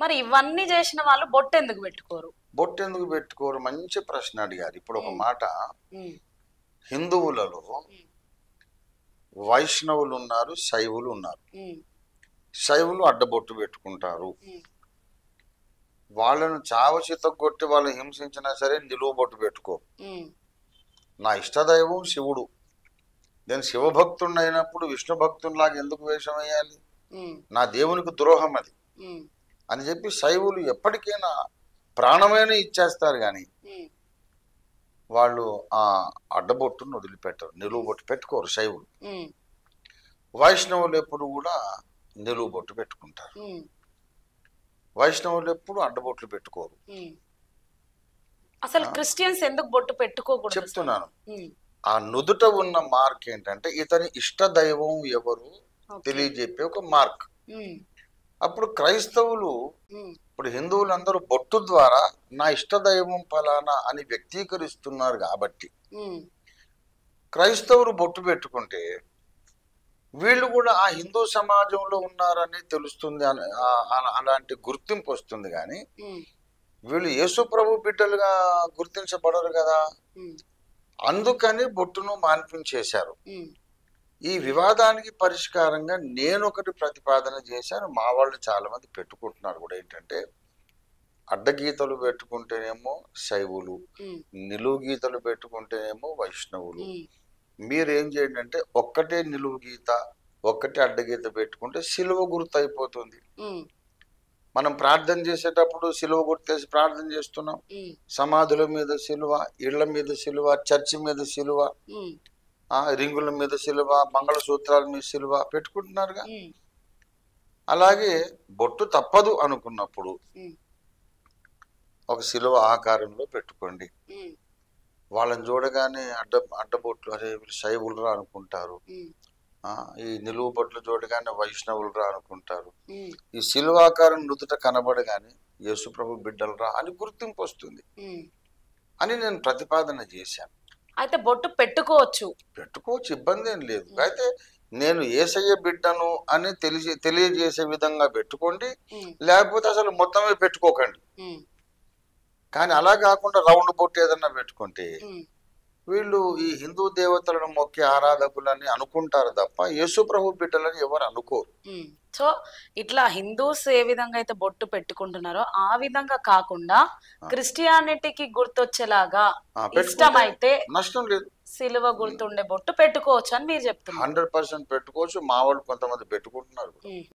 మరి ఇవన్నీ చేసిన వాళ్ళు బొట్టు ఎందుకు పెట్టుకోరు? బొట్టు ఎందుకు పెట్టుకోరు? మంచి ప్రశ్న అడిగారు. ఇప్పుడు ఒక మాట, ఉమ్, హిందువులలో ఉమ్, వైష్ణవులు ఉన్నారు, శైవులు ఉన్నారు. ఉమ్, శైవులు అడ్డబొట్టు పెట్టుకుంటారు. ఉమ్, వాళ్ళను చావ చితగొట్టి వాళ్ళు హింసించినా సరే నిలువు బొట్టు పెట్టుకో. ఉమ్, నా ఇష్టదైవం శివుడు, నేను శివభక్తుడిని అయినప్పుడు విష్ణు భక్తునిలాగా ఎందుకు వేషం వేయాలి? ఉమ్, నా దేవునికి ద్రోహం అది ఉమ్, అని చెప్పి శైవులు ఎప్పటికైనా ప్రాణమైన ఇచ్చేస్తారు. కానీ ఉమ్, వాళ్ళు ఆ అడ్డబొట్టును వదిలిపెట్టరు, నిలువు బొట్టు పెట్టుకోరు శైవులు. ఉమ్, వైష్ణవులు ఎప్పుడు కూడా నిలువు బొట్టు పెట్టుకుంటారు. ఉమ్, వైష్ణవులు ఎప్పుడు అడ్డబొట్లు పెట్టుకోరు. ఉమ్. అసలు క్రిస్టియన్స్ ఎందుకు బొట్టు పెట్టుకోకూడదు? చెప్తున్నాను. ఉమ్, ఆ నుదుట ఉన్న మార్క్ ఏంటంటే ఇతని ఇష్ట దైవం ఎవరు ఓకే. తెలియజెప్పే ఒక మార్క్. ఉమ్, అప్పుడు క్రైస్తవులు, ఉమ్, ఇప్పుడు హిందువులందరూ బొట్టు ద్వారా నా ఇష్ట దైవం ఫలానా అని వ్యక్తీకరిస్తున్నారు. కాబట్టి ఉమ్, క్రైస్తవులు బొట్టు పెట్టుకుంటే వీళ్ళు కూడా ఆ హిందూ సమాజంలో ఉన్నారని తెలుస్తుంది, అలాంటి గుర్తింపు వస్తుంది. కానీ ఉమ్, వీళ్ళు యేసు ప్రభు బిడ్డలుగా గుర్తించబడరు కదా. ఉమ్, అందుకని బొట్టును మాన్పించేశారు. ఉమ్, ఈ వివాదానికి పరిష్కారంగా నేను ఒకటి ప్రతిపాదన చేశాను. మా వాళ్ళు చాలా మంది పెట్టుకుంటున్నారు కూడా. ఏంటంటే అడ్డగీతలు పెట్టుకుంటేనేమో శైవులు, ఉమ్, నిలువు గీతలు పెట్టుకుంటేనేమో వైష్ణవులు. ఉమ్, మీరేం చేయండి అంటే ఒక్కటే నిలువు గీత, ఒక్కటే అడ్డగీత పెట్టుకుంటే సిలువ గుర్తు అయిపోతుంది. ఉమ్, మనం ప్రార్థన చేసేటప్పుడు సిలువ గుర్తేసి ప్రార్థన చేస్తున్నాం. ఉమ్, సమాధుల మీద సిలువ, ఇళ్ల మీద సిలువ, చర్చి మీద సిలువ, ఉమ్, రింగుల మీద సిలువ, మంగళసూత్రాల మీద సిలువ పెట్టుకుంటున్నారుగా. ఉమ్, అలాగే బొట్టు తప్పదు అనుకున్నప్పుడు ఉమ్, ఒక సిలువ ఆకారంలో పెట్టుకోండి. ఉమ్, వాళ్ళని చూడగానే అడ్డబొట్లు అరే వీళ్ళు శైవులురా అనుకుంటారు. ఉమ్, ఈ నిలువు బొట్లు చూడగానే వైష్ణవులురా అనుకుంటారు. ఉమ్, ఈ సిలువాకారం నుదుట కనబడగానే యేసుప్రభు బిడ్డలురా అని గుర్తింపు వస్తుంది ఉమ్. అని నేను ప్రతిపాదన చేశాను. అయితే బొట్టు పెట్టుకోవచ్చు. పెట్టుకోవచ్చు, ఇబ్బంది ఏం లేదు. అయితే నేను యేసయ్య బిడ్డను అని తెలియజేసే విధంగా పెట్టుకోండి, ఉమ్, లేకపోతే అసలు మొత్తమే పెట్టుకోకండి. ఉమ్, కానీ అలా కాకుండా రౌండ్ బొట్టు ఏదన్నా పెట్టుకుంటే ఉమ్. వీళ్ళు ఈ హిందూ దేవతలను మొక్కే ఆరాధకులని అనుకుంటారు తప్ప యేసు ప్రభు బిడ్డలని ఎవరు అనుకోరు. సో ఇట్లా హిందూస్ ఏ విధంగా అయితే బొట్టు పెట్టుకుంటున్నారో ఆ విధంగా కాకుండా క్రిస్టియానిటీకి గుర్తొచ్చేలాగా ఇష్టమైతే నష్టం లేదు, సిలువ గుర్తుండే బొట్టు పెట్టుకోవచ్చు అని మీరు చెప్తున్నారు. 100% పెట్టుకోవచ్చు. మా వాళ్ళు కొంతమంది పెట్టుకుంటున్నారు.